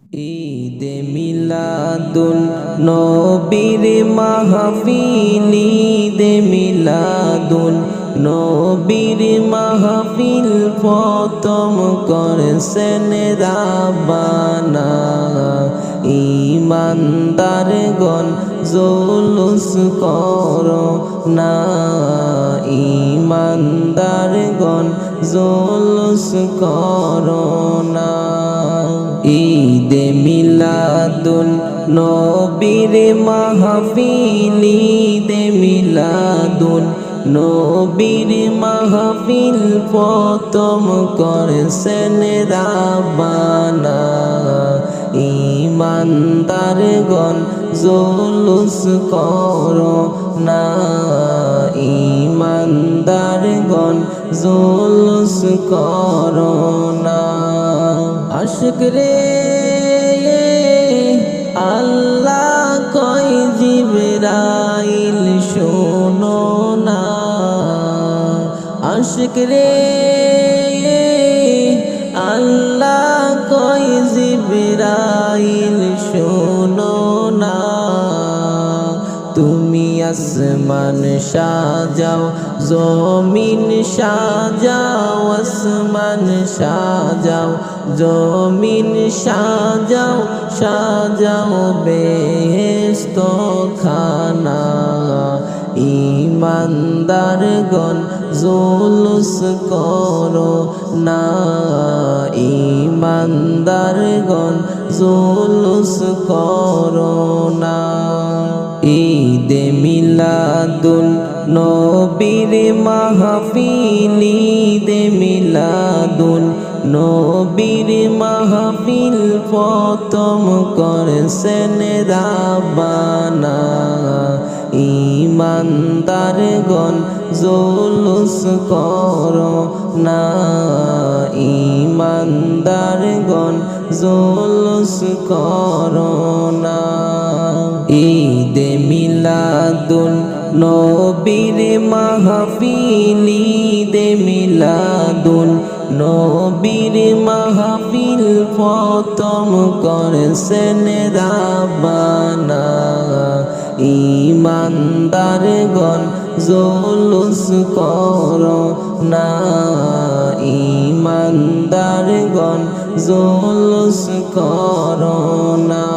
ঈদে মিলাদুন নবীর মাহফিল, ঈদে মিলাদুন নবীর মাহফিল প্রথম করেছেন রাব্বানা। ঈমানদারগণ জুলুস করো না, ঈমানদারগণ জুলুস করো না। ঈদে মিলাদুন নবীর মাহফিল, ঈদে মিলাদুন নবীর মাহফিল প্রথম করেছেন রাব্বানা। ঈমানদারগণ জুলুস করো না, ঈমানদারগণ জুলুস করো না। আশিক রে আল্লাহ কয় জিবরাইল শোনো না, আশিক রে আল্লাহ কয় জিবরাইল শোনো না। তুমি আসমান সাজাও, জমিন সাজাও, আসমান সাজাও, জমিন সাজাও, সাজাও বেহেশত খানা। ঈমানদারগণ জুলুস করো না, ঈমানদারগণ জুলুস করো না। ঈদে মিলাদুন নবীর মাহফিল, ঈদে মিলাদুন নবীর মাহফিল প্রথম করেছেন রাব্বানা। ঈমানদারগণ জুলুস করো না, ঈমানদারগণ জুলুস করো না। ঈদে মিলাদুন নবীর মাহফিল, ঈদে মিলাদুন নবীর মাহফিল প্রথম করেছেন রাব্বানা। ঈমানদারগণ জুলুস করো না, ঈমানদারগণ জুলুস করো না।